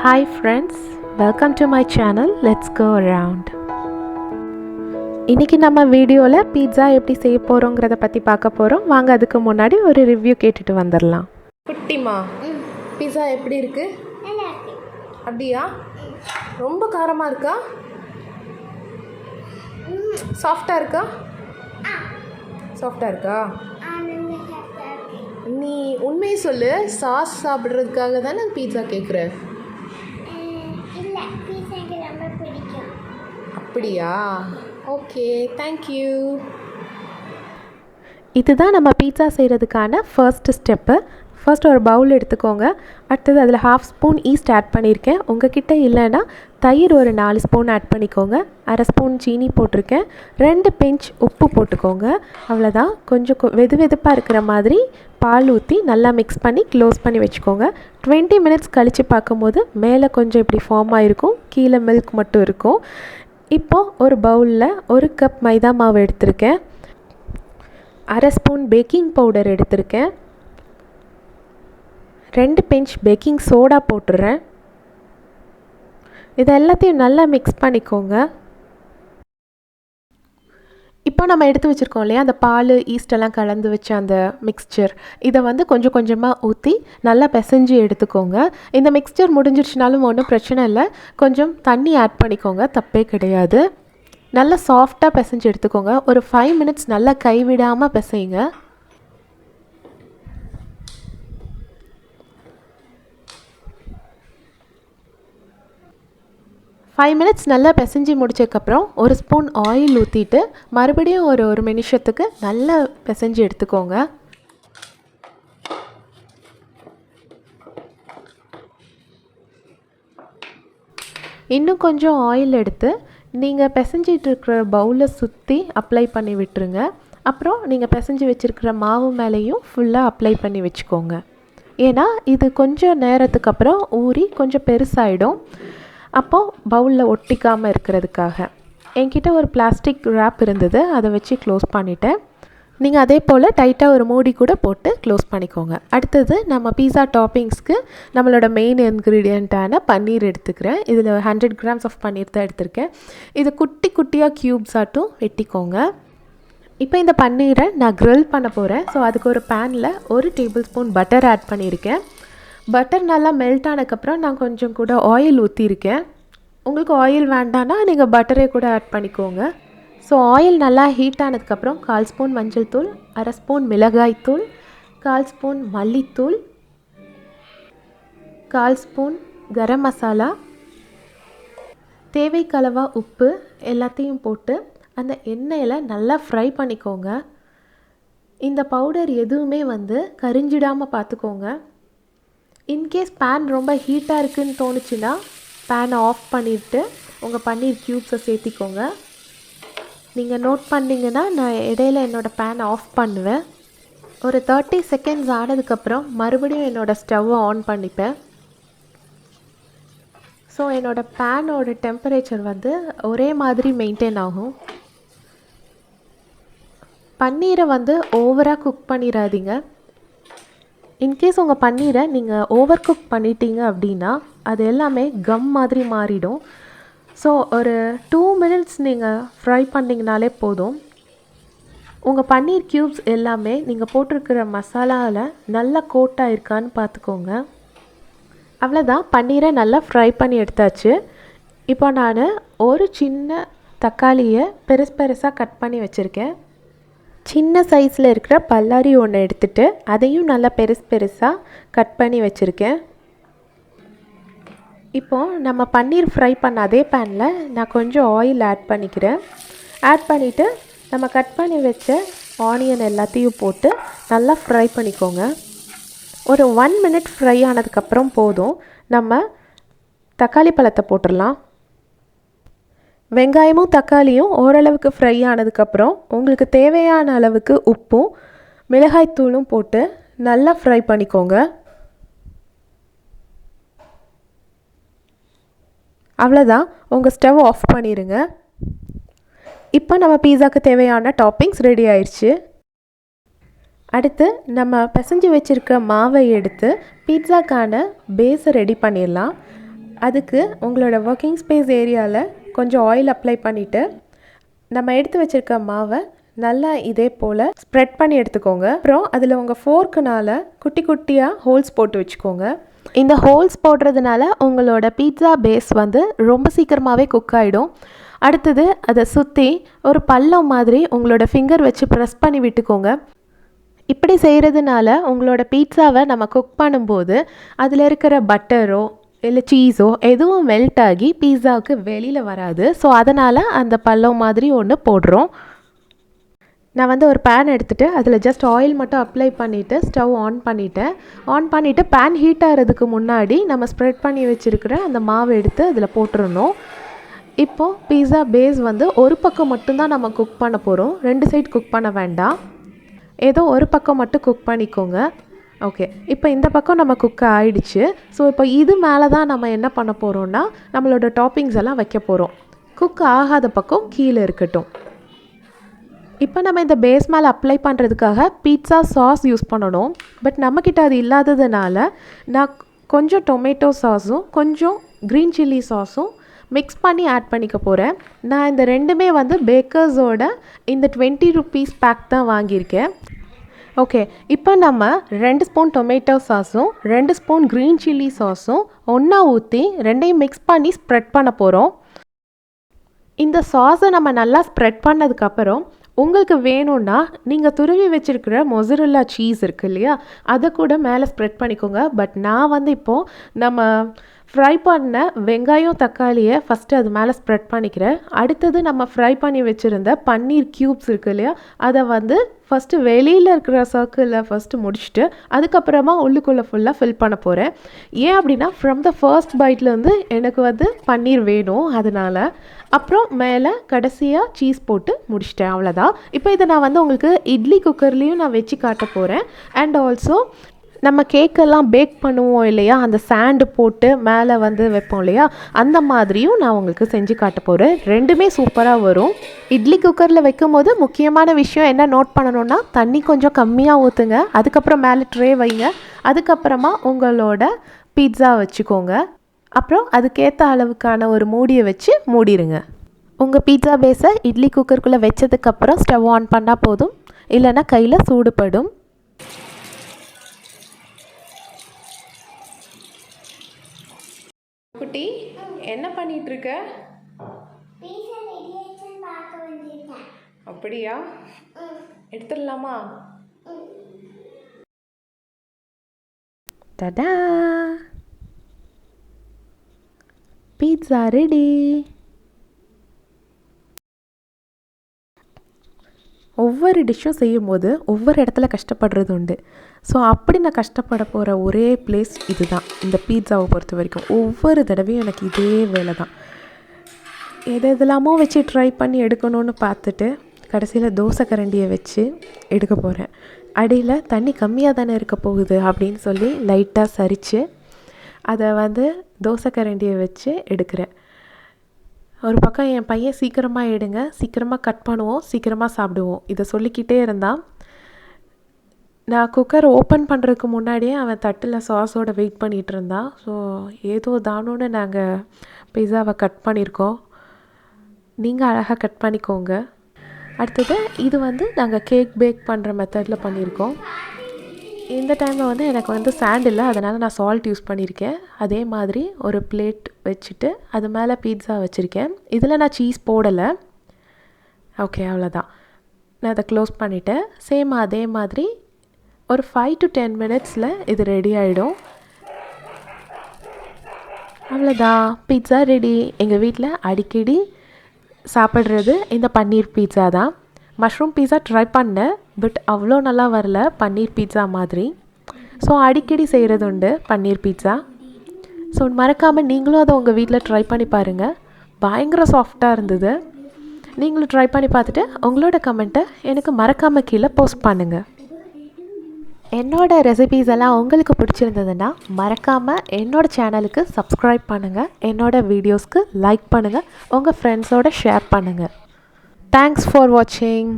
Hi friends, welcome to my channel. Let's go around. இன்னைக்கு நம்ம வீடியோல பீட்சா எப்படி செய்ய போறோம்ங்கறத பத்தி பார்க்க போறோம். வாங்க அதுக்கு முன்னாடி ஒரு ரிவ்யூ கேட்டுட்டு வந்துறலாம். குட்டிமா, பீட்சா எப்படி இருக்கு? நல்லா இருக்கு. அப்படியே ரொம்ப காரமா இருக்கா? சாஃப்ட்டா இருக்கா? சாஃப்ட்டா இருக்கா? நீ உண்மையை சொல்லு, சாஸ் சாப்பிட்றதுக்காக தானே பீட்சா கேட்குற? இல்லை, பீட்சா எனக்கு ரொம்ப பிடிக்கும். அப்படியா? Okay, thank you. இதுதான் நம்ம பீட்சா செய்கிறதுக்கான ஃபர்ஸ்ட் ஸ்டெப்பு. ஃபர்ஸ்ட் ஒரு பவுல் எடுத்துக்கோங்க. அடுத்தது அதில் 1/2 ஸ்பூன் ஈஸ்ட் ஆட் பண்ணியிருக்கேன். உங்ககிட்ட இல்லைன்னா தயிர் ஒரு 4 ஸ்பூன் ஆட் பண்ணிக்கோங்க. 1/2 ஸ்பூன் சீனி போட்டிருக்கேன். 2 பிஞ்ச் உப்பு போட்டுக்கோங்க. அவ்வளோதான். கொஞ்சம் வெதுப்பாக இருக்கிற மாதிரி பால் ஊற்றி நல்லா மிக்ஸ் பண்ணி க்ளோஸ் பண்ணி வச்சுக்கோங்க. 20 மினிட்ஸ் கழித்து பார்க்கும்போது மேலே கொஞ்சம் இப்படி ஃபார்ம் ஆகிருக்கும், கீழே மில்க் மட்டும் இருக்கும். இப்போது ஒரு பவுலில் 1 கப் மைதா மாவு எடுத்திருக்கேன். 1/2 ஸ்பூன் பேக்கிங் பவுடர் எடுத்திருக்கேன். 2 பிஞ்ச் பேக்கிங் சோடா போட்டுடுறேன். இது எல்லாத்தையும் நல்லா மிக்ஸ் பண்ணிக்கோங்க. இப்போ நம்ம எடுத்து வச்சுருக்கோம் இல்லையா, அந்த பால் ஈஸ்டெல்லாம் கலந்து வச்ச அந்த மிக்ஸ்சர், இதை வந்து கொஞ்சம் கொஞ்சமாக ஊற்றி நல்லா பிசைஞ்சு எடுத்துக்கோங்க. இந்த மிக்ஸ்சர் முடிஞ்சிருச்சுனாலும் ஒன்றும் பிரச்சனை இல்லை, கொஞ்சம் தண்ணி ஆட் பண்ணிக்கோங்க, தப்பே கிடையாது. நல்லா சாஃப்டாக பிசைஞ்சு எடுத்துக்கோங்க. ஒரு 5 மினிட்ஸ் நல்லா கைவிடாமல் பிசைங்க. 5 மினிட்ஸ் நல்லா பிசைஞ்சு முடிச்சதுக்கப்புறம் 1 ஸ்பூன் ஆயில் ஊற்றிட்டு மறுபடியும் ஒரு நிமிஷத்துக்கு நல்லா பிசைஞ்சு எடுத்துக்கோங்க. இன்னும் கொஞ்சம் ஆயில் எடுத்து நீங்கள் பிசைஞ்சிட்டு இருக்கிற பவுலை சுற்றி அப்ளை பண்ணி விட்டுருங்க. அப்புறம் நீங்கள் பிசைஞ்சு வச்சுருக்கிற மாவு மேலேயும் ஃபுல்லாக அப்ளை பண்ணி வச்சுக்கோங்க. ஏன்னா இது கொஞ்சம் நேரத்துக்கு அப்புறம் ஊறி கொஞ்சம் பெருசாகிடும். அப்போது பவுலில் ஒட்டிக்காமல் இருக்கிறதுக்காக என்கிட்ட ஒரு பிளாஸ்டிக் ரேப் இருந்தது, அதை வச்சு க்ளோஸ் பண்ணிட்டேன். நீங்கள் அதே போல் டைட்டாக ஒரு மூடி கூட போட்டு க்ளோஸ் பண்ணிக்கோங்க. அடுத்தது நம்ம பீஸா டாப்பிங்ஸ்க்கு நம்மளோட மெயின் இன்க்ரீடியண்ட்டான பன்னீர் எடுத்துக்கிறேன். இதில் 100 கிராம்ஸ் ஆஃப் பன்னீர் தான் எடுத்திருக்கேன். இது குட்டி குட்டியாக க்யூப்ஸாட்டும் வெட்டிக்கோங்க. இப்போ இந்த பன்னீரை நான் க்ரில் பண்ண போகிறேன். ஸோ அதுக்கு ஒரு பேனில் 1 டேபிள் ஸ்பூன் பட்டர் ஆட் பண்ணியிருக்கேன். பட்டர் நல்லா மெல்ட் ஆனதுக்கப்புறம் நான் கொஞ்சம் கூட ஆயில் ஊற்றிருக்கேன். உங்களுக்கு ஆயில் வேண்டான்னா நீங்கள் பட்டரே கூட ஆட் பண்ணிக்கோங்க. ஸோ ஆயில் நல்லா ஹீட் ஆனதுக்கப்புறம் 1/4 ஸ்பூன் மஞ்சள் தூள், 1/2 ஸ்பூன் மிளகாய் தூள், 1/4 ஸ்பூன் மல்லித்தூள், 1/4 ஸ்பூன் கரம் மசாலா, தேவைக்களவா உப்பு எல்லாத்தையும் போட்டு அந்த எண்ணெயில் நல்லா ஃப்ரை பண்ணிக்கோங்க. இந்த பவுடர் எதுவுமே வந்து கரிஞ்சிடாமல் பார்த்துக்கோங்க. இன்கேஸ் பேன் ரொம்ப ஹீட்டாக இருக்குதுன்னு தோணுச்சுன்னா பேனை ஆஃப் பண்ணிவிட்டு உங்கள் பன்னீர் க்யூப்ஸை சேர்த்திக்கோங்க. நீங்கள் நோட் பண்ணிங்கன்னா நான் இடையில என்னோடய பேனை ஆஃப் பண்ணுவேன். ஒரு 30 செகண்ட்ஸ் ஆனதுக்கப்புறம் மறுபடியும் என்னோடய ஸ்டவ்வை ஆன் பண்ணிப்பேன். ஸோ என்னோடய பேனோட டெம்பரேச்சர் வந்து ஒரே மாதிரி மெயின்டைன் ஆகும். பன்னீரை வந்து ஓவராக குக் பண்ணிடாதீங்க. இன்கேஸ் உங்கள் பன்னீரை நீங்கள் ஓவர் குக் பண்ணிட்டீங்க அப்படின்னா அது எல்லாமே கம் மாதிரி மாறிடும். ஸோ ஒரு 2 மினிட்ஸ் நீங்கள் ஃப்ரை பண்ணிங்கனாலே போதும். உங்கள் பன்னீர் க்யூப்ஸ் எல்லாமே நீங்கள் போட்டிருக்கிற மசாலாவில் நல்லா கோட்டாக இருக்கான்னு பார்த்துக்கோங்க. அவ்வளோதான், பன்னீரை நல்லா ஃப்ரை பண்ணி எடுத்தாச்சு. இப்போ நான் ஒரு சின்ன தக்காளியை பெருசாக கட் பண்ணி வச்சுருக்கேன். சின்ன சைஸில் இருக்கிற பல்லாரி ஒன்று எடுத்துகிட்டு அதையும் நல்லா பெருசாக கட் பண்ணி வச்சுருக்கேன். இப்போது நம்ம பன்னீர் ஃப்ரை பண்ண அதே பேனில் நான் கொஞ்சம் ஆயில் ஆட் பண்ணிக்கிறேன். ஆட் பண்ணிவிட்டு நம்ம கட் பண்ணி வச்ச ஆனியன் எல்லாத்தையும் போட்டு நல்லா ஃப்ரை பண்ணிக்கோங்க. ஒரு 1 மினிட் ஃப்ரை ஆனதுக்கப்புறம் போதும், நம்ம தக்காளி பழத்தை போட்டுடலாம். வெங்காயமும் தக்காளியும் ஓரளவுக்கு ஃப்ரை ஆனதுக்கப்புறம் உங்களுக்கு தேவையான அளவுக்கு உப்பும் மிளகாய்த்தூளும் போட்டு நல்லா ஃப்ரை பண்ணிக்கோங்க. அவ்வளோதான், உங்கள் ஸ்டவ் ஆஃப் பண்ணிடுங்க. இப்போ நம்ம பீஸாக்கு தேவையான டாப்பிங்ஸ் ரெடி ஆயிடுச்சு. அடுத்து நம்ம பிசைஞ்சு வச்சுருக்க மாவை எடுத்து பீட்சாக்கான பேஸை ரெடி பண்ணிடலாம். அதுக்கு உங்களோட ஒர்க்கிங் ஸ்பேஸ் ஏரியாவில் கொஞ்சம் ஆயில் அப்ளை பண்ணிவிட்டு நம்ம எடுத்து வச்சுருக்க மாவை நல்லா இதே போல் ஸ்ப்ரெட் பண்ணி எடுத்துக்கோங்க. அப்புறம் அதில் உங்கள் ஃபோர்க்குனால் குட்டி குட்டியாக ஹோல்ஸ் போட்டு வச்சுக்கோங்க. இந்த ஹோல்ஸ் போடுறதுனால உங்களோட பீட்சா பேஸ் வந்து ரொம்ப சீக்கிரமாகவே குக் ஆகிடும். அடுத்தது அதை சுற்றி ஒரு பள்ளம் மாதிரி உங்களோட ஃபிங்கர் வச்சு ப்ரெஸ் பண்ணி விட்டுக்கோங்க. இப்படி செய்கிறதுனால உங்களோட பீட்சாவை நம்ம குக் பண்ணும்போது அதில் இருக்கிற பட்டரோ இல்லை சீஸோ எதுவும் மெல்ட் ஆகி பீட்சாவுக்கு வெளியில் வராது. ஸோ அதனால் அந்த பள்ளம் மாதிரி ஒன்று போடுறோம். நான் வந்து ஒரு பேன் எடுத்துகிட்டு அதில் ஜஸ்ட் ஆயில் மட்டும் அப்ளை பண்ணிவிட்டு ஸ்டவ் ஆன் பண்ணிவிட்டு பேன் ஹீட் ஆகிறதுக்கு முன்னாடி நம்ம ஸ்ப்ரெட் பண்ணி வச்சுருக்கிற அந்த மாவு எடுத்து அதில் போட்டுருணும். இப்போது பீட்சா பேஸ் வந்து ஒரு பக்கம் மட்டும்தான் நம்ம குக் பண்ண போகிறோம். 2 சைடு குக் பண்ண வேண்டாம். ஏதோ ஒரு பக்கம் மட்டும் குக் பண்ணிக்கோங்க. ஓகே, இப்போ இந்த பக்கம் நம்ம குக் ஆகிடுச்சு. ஸோ இப்போ இது மேலே தான் நம்ம என்ன பண்ண போகிறோம்னா நம்மளோட டாப்பிங்ஸ் எல்லாம் வைக்க போகிறோம். குக் ஆகாத பக்கம் கீழே இருக்கட்டும். இப்போ நம்ம இந்த பேஸ் மேலே அப்ளை பண்ணுறதுக்காக பீட்சா சாஸ் யூஸ் பண்ணணும். பட் நம்மக்கிட்ட அது இல்லாததுனால நான் கொஞ்சம் டொமேட்டோ சாஸும் கொஞ்சம் க்ரீன் சில்லி சாஸும் மிக்ஸ் பண்ணி ஆட் பண்ணிக்க போகிறேன். நான் இந்த ரெண்டுமே வந்து பேக்கர்ஸோட இந்த 20 ருபீஸ் பேக் தான் வாங்கியிருக்கேன். ஓகே, இப்போ நம்ம 2 ஸ்பூன் டொமேட்டோ சாஸும் 2 ஸ்பூன் க்ரீன் சில்லி சாஸும் ஒன்றா ஊற்றி ரெண்டையும் மிக்ஸ் பண்ணி ஸ்ப்ரெட் பண்ண போகிறோம். இந்த சாஸை நம்ம நல்லா ஸ்ப்ரெட் பண்ணதுக்கப்புறம் உங்களுக்கு வேணும்னா நீங்கள் துருவி வச்சுருக்கிற மொசரெல்லா சீஸ் இருக்குது இல்லையா, அதை கூட மேலே ஸ்ப்ரெட் பண்ணிக்கோங்க. பட் நான் வந்து இப்போது நம்ம ஃப்ரை பண்ண வெங்காயம் தக்காளியை ஃபஸ்ட்டு அது மேலே ஸ்ப்ரெட் பண்ணிக்கிறேன். அடுத்தது நம்ம ஃப்ரை பண்ணி வச்சுருந்த பன்னீர் க்யூப்ஸ் இருக்குது இல்லையா, அதை வந்து ஃபஸ்ட்டு வெளியில் இருக்கிற சர்க்கிளில் ஃபஸ்ட்டு முடிச்சுட்டு அதுக்கப்புறமா உள்ளுக்குள்ளே ஃபுல்லாக ஃபில் பண்ண போகிறேன். ஏன் அப்படின்னா ஃப்ரம் த ஃபர்ஸ்ட் பைட்லேருந்து எனக்கு வந்து பன்னீர் வேணும், அதனால். அப்புறம் மேலே கடைசியாக சீஸ் போட்டு முடிச்சிட்டேன், அவ்வளோதான். இப்போ இதை நான் வந்து உங்களுக்கு இட்லி குக்கர்லேயும் நான் வச்சு காட்ட போகிறேன். அண்ட் ஆல்சோ நம்ம கேக்கெல்லாம் பேக் பண்ணுவோம் இல்லையா, அந்த சாண்டு போட்டு மேலே வந்து வைப்போம் இல்லையா, அந்த மாதிரியும் நான் உங்களுக்கு செஞ்சு காட்ட போகிறேன். ரெண்டுமே சூப்பராக வரும். இட்லி குக்கரில் வைக்கும் போது முக்கியமான விஷயம் என்ன நோட் பண்ணணும்னா தண்ணி கொஞ்சம் கம்மியாக ஊற்றுங்க. அதுக்கப்புறம் மேலே ட்ரே வைங்க. அதுக்கப்புறமா உங்களோட பீட்சா வச்சுக்கோங்க. அப்புறம் அதுக்கேற்ற அளவுக்கான ஒரு மூடியை வச்சு மூடிடுங்க. உங்கள் பீட்சா பேஸை இட்லி குக்கருக்குள்ளே வச்சதுக்கப்புறம் ஸ்டவ் ஆன் பண்ணால் போதும், இல்லைன்னா கையில் சூடுபடும். குட்டி, என்ன பண்ணிட்டு இருக்க? அப்படியா, எடுத்துடலாமா? டடா, பீட்சா ரெடி. ஒவ்வொரு டிஷ்ஷும் செய்யும் போது ஒவ்வொரு இடத்துல கஷ்டப்படுறது உண்டு. ஸோ அப்படி நான் கஷ்டப்பட போகிற ஒரே பிளேஸ் இது தான். இந்த பீட்சாவை பொறுத்த வரைக்கும் ஒவ்வொரு தடவையும் எனக்கு இதே வேலை தான். எதெல்லாமோ வச்சு ட்ரை பண்ணி எடுக்கணும்னு பார்த்துட்டு கடைசியில் தோசை கரண்டியை வச்சு எடுக்க போகிறேன். அடியில் தண்ணி கம்மியாக தானே இருக்க போகுது அப்படின்னு சொல்லி லைட்டாக சரித்து அதை வந்து தோசை கரண்டியை வச்சு எடுக்கிறேன். ஒரு பக்கம் என் பையன் சீக்கிரமாக எடுங்க, சீக்கிரமாக கட் பண்ணுவோம், சீக்கிரமாக சாப்பிடுவோம், இதை சொல்லிக்கிட்டே இருந்தான். நான் குக்கர் ஓப்பன் பண்ணுறதுக்கு முன்னாடியே அவன் தட்டில் சாஸோடு வெயிட் பண்ணிகிட்டு இருந்தான். ஸோ ஏதோ தானோன்னு நாங்கள் பிஸாவை கட் பண்ணியிருக்கோம். நீங்கள் அழகாக கட் பண்ணிக்கோங்க. அடுத்தது இது வந்து நாங்கள் கேக் பேக் பண்ணுற மெத்தடில் பண்ணியிருக்கோம். இந்த டைமில் வந்து எனக்கு வந்து சாண்ட் இல்லை, அதனால் நான் சால்ட் யூஸ் பண்ணியிருக்கேன். அதே மாதிரி ஒரு பிளேட் வச்சுட்டு அது மேலே பீட்சா வச்சுருக்கேன். இதில் நான் சீஸ் போடலை. ஓகே, அவ்வளோதான். நான் அதை க்ளோஸ் பண்ணிவிட்டேன். சேம் அதே மாதிரி ஒரு 5 to 10 மினிட்ஸில் இது ரெடி ஆகிடும். அவ்வளோதான், பீட்சா ரெடி. எங்கள் வீட்டில் அடிக்கடி சாப்பிட்றது இந்த பன்னீர் பீட்சா தான். மஷ்ரூம் பீட்சா ட்ரை பண்ணேன், பட் அவ்வளோ நல்லா வரல பன்னீர் பீட்சா மாதிரி. ஸோ அடிக்கடி செய்கிறது உண்டு பன்னீர் பீட்சா. ஸோ மறக்காமல் நீங்களும் அதை உங்கள் வீட்டில் ட்ரை பண்ணி பாருங்கள். பயங்கர சாஃப்டாக இருந்தது. நீங்களும் ட்ரை பண்ணி பார்த்துட்டு உங்களோட கமெண்ட்டை எனக்கு மறக்காமல் கீழே போஸ்ட் பண்ணுங்கள். என்னோடய ரெசிபீஸ் எல்லாம் உங்களுக்கு பிடிச்சிருந்ததுன்னா மறக்காமல் என்னோடய சேனலுக்கு சப்ஸ்கிரைப் பண்ணுங்கள். என்னோடய வீடியோஸ்க்கு லைக் பண்ணுங்கள். உங்கள் ஃப்ரெண்ட்ஸோடு ஷேர் பண்ணுங்கள். தேங்க்ஸ் ஃபார் வாட்சிங்.